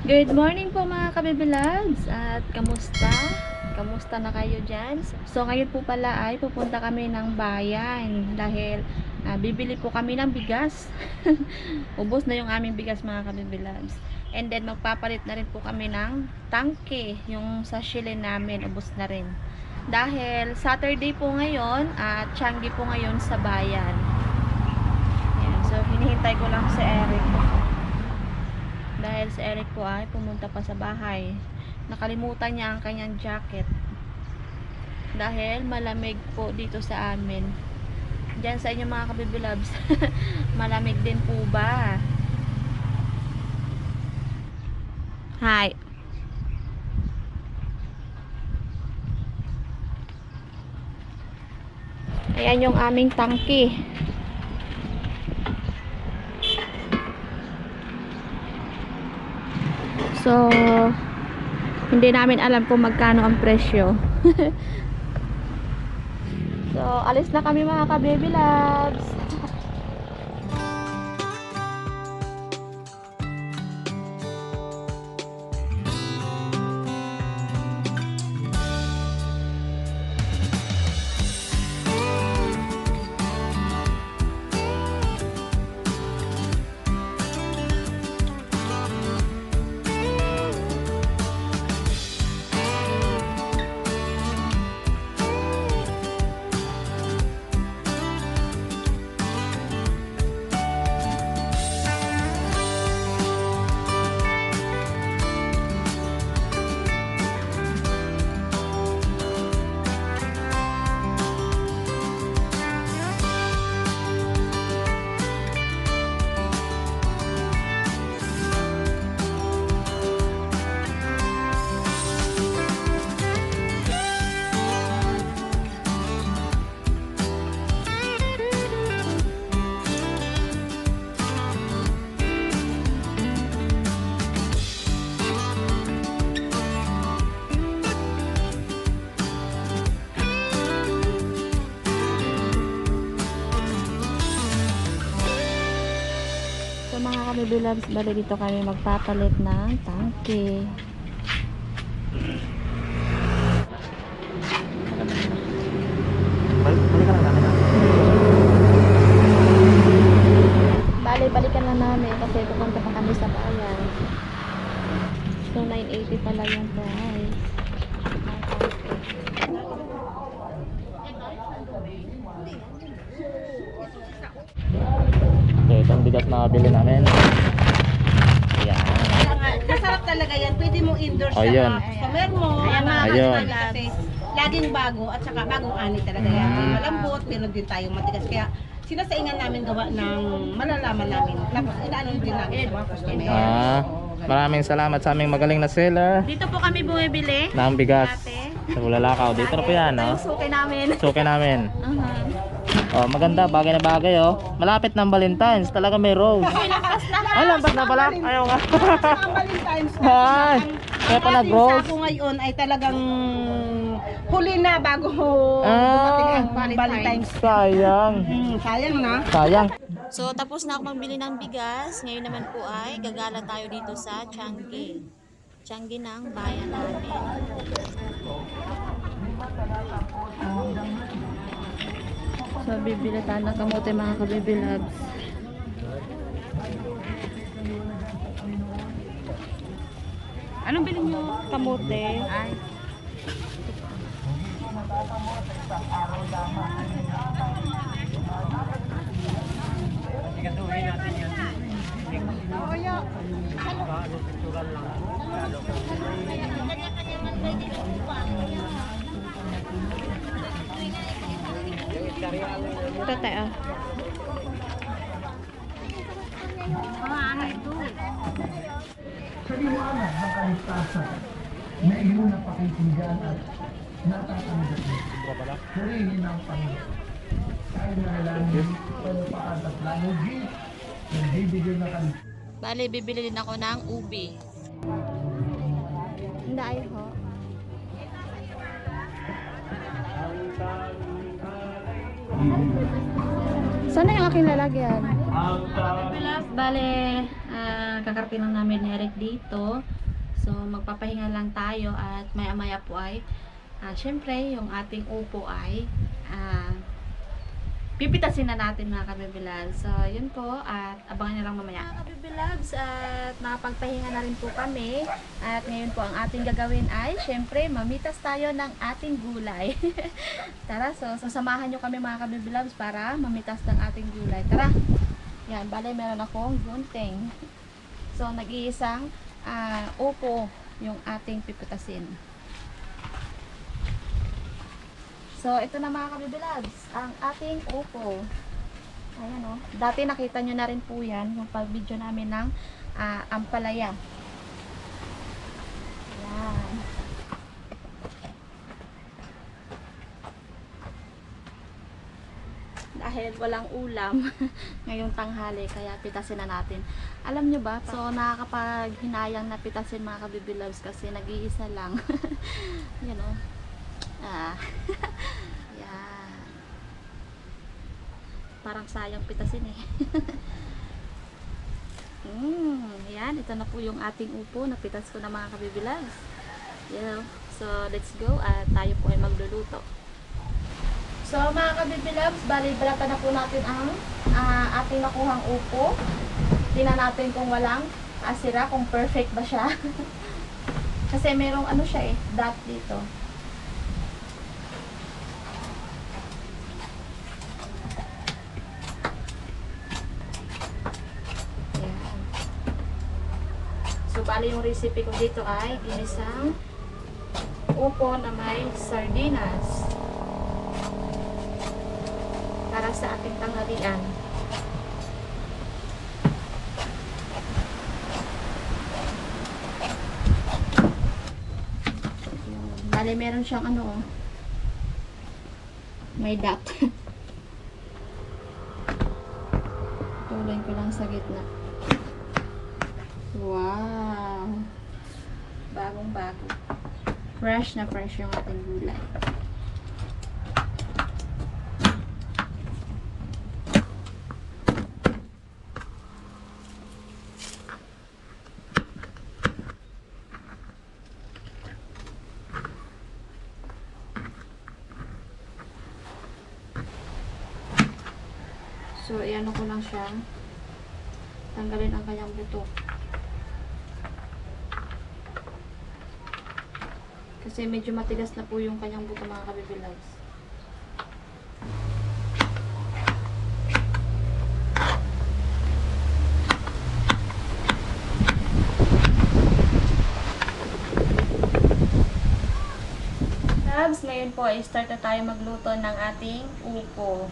Good morning po mga kabibilags at kamusta? Kamusta na kayo dyan? So ngayon po pala ay pupunta kami ng bayan dahil bibili po kami ng bigas. Ubos na yung aming bigas mga kabibilags. And then magpapalit na rin po kami ng tangke. Yung sa shilin namin ubos na rin. Dahil Saturday po ngayon at Tiangge po ngayon sa bayan. Ayan, so hinihintay ko lang si Eric. Dahil si Eric po ay pumunta pa sa bahay. Nakalimutan niya ang kanyang jacket. Dahil malamig po dito sa amin. Diyan sa inyo mga kabibilabs. Malamig din po ba? Hi. Ayan yung aming tangke. So, hindi namin alam kung magkano ang presyo. So, alis na kami mga ka-baby loves. Mga ka-baby loves, bali dito kami magpapalit ng tangke. Balikan lang namin kasi pupunta pa kami sa bayan. So 980 pala yung price. Okay, itong bigas na bili namin. Ayan. Masarap talaga yan. Pwede mong endorse Ayun. sa customer mo. Ayun. Kasi laging bago at saka bagong ani talaga yan. Malambot, meron din tayong matigas. Kaya sinasaingan namin gawa ng malalaman namin. Tapos inaano din namin sa mga customer. Maraming salamat sa aming magaling na seller Dito po kami bumibili. ng bigas sa Bulalakaw. Dito na po yan, no? Suki namin. Suki namin. Oh, maganda, bagay na bagay, oh. Malapit ng Valentine's, talaga may rose. Ay, lampas na pala. Ayaw nga. Ang Valentine's Ay, kaya pa nag-rose. Ako ngayon ay talagang huli na bago dumating ang Valentine's. Sayang. Sayang na. Sayang. So, tapos na ako magbili ng bigas. Ngayon naman po ay gagala tayo dito sa Tiangge. Tiangge ng bayan namin. So, bibili tayo ng kamote mga ka-baby loves. Anong bilhin nyo? Kamote. Ay. Ito tayo. Sa liwanag ng kaligtasan na iyong napakinggan at natatanggap mo. Purihin ang Panginoon. Tayo na nalangin, panupakan at lanugi, nagbibigay na kaligtasan. Bale, bibili din ako ng ubi. Hindi ay ho. Sana yung aking lalagyan. Bale, kakarating lang namin ni Eric dito. So, magpapahinga lang tayo at maya-maya po ay syempre, yung ating upo ay pipitasin na natin mga kabibilags. So, yun po. At abangan nyo lang mamaya. Mga kabibilags, at nakapagpahinga na rin po kami. At ngayon po, ang ating gagawin ay, syempre, mamitas tayo ng ating gulay. Tara, so, sasamahan nyo kami mga kabibilags para mamitas ng ating gulay. Tara! Yan, bale, meron akong gunting. So, nag-iisang upo yung ating pipitasin. So, ito na mga kabibilags, ang ating upo. Ayan o. Dati nakita nyo na rin po yan, yung pag-video namin ng ampalaya. Ayan. Dahil walang ulam ngayong tanghali, kaya pitasin na natin. Alam nyo ba, so nakakapaghinayang na pitasin mga kabibilags kasi nag-iisa lang. Yan o. Yan. Parang sayang pitasin eh. Yan, ito na po yung ating upo. Napitas ko na mga kabibilags. Yeah. So, let's go at tayo po ay magluluto. So, mga kabibilags, bali-balatan na po natin ang ating nakuhang upo. Tingnan natin kung walang sira, kung perfect ba siya. Kasi merong ano siya eh, dot dito. So, bali yung recipe ko dito ay ginisang upo na may sardinas para sa ating tanghalian. Bali, meron siyang ano, may dot. Tuloy ko lang sa gitna. Wow! Bagong bago. Fresh na fresh yung ating gulay. So, iano ko lang siya. Tanggalin ang kanyang buto. Kasi medyo matigas na po yung kanyang buto mga kabibilags. Labs, ngayon po ay start na tayo magluto ng ating upo.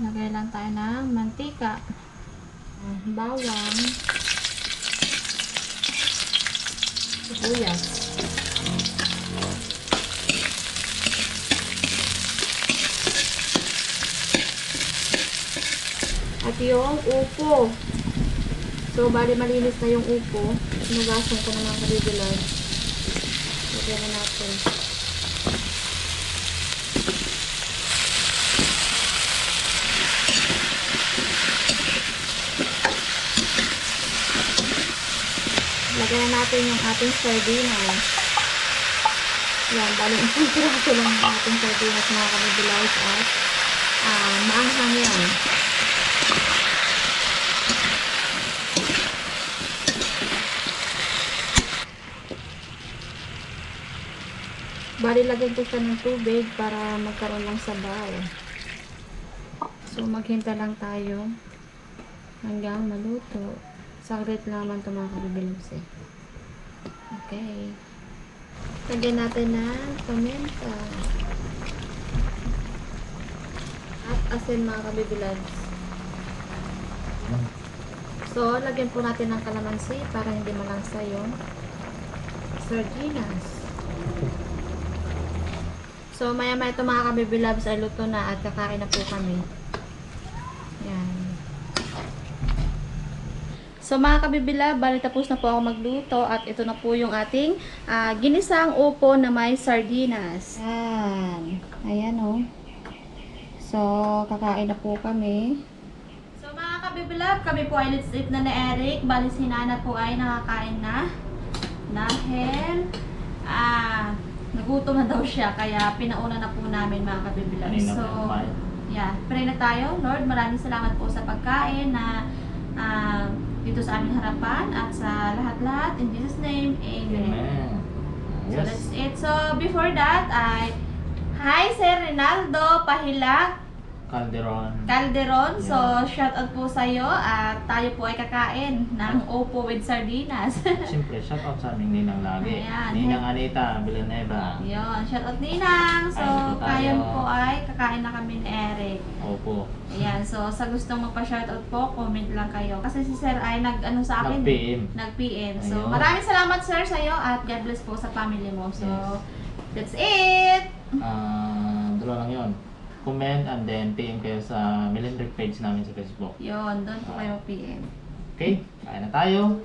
Lagay lang tayo ng mantika, bawang, sibuyas. At yung upo. So, bali malinis na yung upo. Sinugasan ko na ng kabibilags. Lagyan na natin. Lagyan na natin yung ating sardinas. Yan, bali isang piraso lang yung ating sardinas mga kabibilags at maanghang yan. Bali, lagyan ko siya ng tubig para magkaroon ng sabaw. So, maghintay lang tayo hanggang maluto. Saglit lang naman ito mga kabibilags eh. Okay. Lagyan natin ng paminta. At asin mga kabibilags. So, lagyan po natin ng kalamansi para hindi malangsa yung sardinas. So, maya-maya ito mga kabibilabs ay luto na at kakain na po kami. Yan. So, mga kabibilab, bali tapos na po ako magluto at ito na po yung ating ginisang upo na may sardinas. Yan. Ayan o. So, kakain na po kami. So, mga kabibilab, kami po ay let's eat na ni Eric. Bali si Nana po ay nakakain na. Dahil, nagutom na daw siya. Kaya pinauna na po namin mga kabibilab. Kanina So, pa yung kumain. yeah, pray na tayo. Lord, maraming salamat po sa pagkain na dito sa aming harapan at sa lahat-lahat. In Jesus' name, Amen. Amen. So, Yes. let's eat. So, before that, hi, Sir Rinaldo Pahila Calderon. So, shout out po sa'yo at tayo po ay kakain ng Opo with Sardinas. Siyempre, shout out sa aming ninang lagi. Ayan. Ninang Anita Villanueva. Yun, shout out Ninang. So, Kain po tayo. kayan po ay kakain na kami ni Eric. Opo. Ayan, so sa gustong magpa-shoutout po, comment lang kayo. Kasi si Sir ay nag-ano sa akin. Nag-PM. Nag-PM. So, Ayun. maraming salamat Sir sa'yo at God bless po sa family mo. So, Yes. that's it! Dalawa lang yun. Comment and then PM kayo sa Millennial page namin sa Facebook. Yun, doon po kayo PM. Okay? Kain na tayo.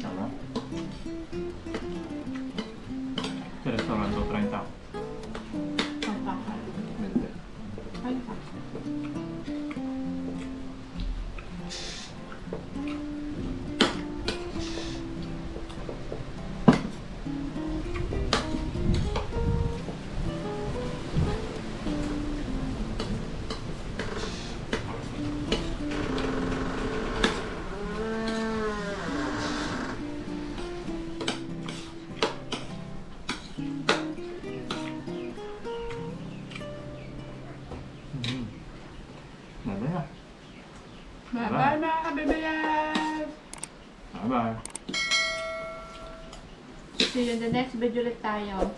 Tama. Sa restaurant 30. Bye-bye na. Bye-bye mga kabibilab! Bye-bye. See you in the next video ulit tayo.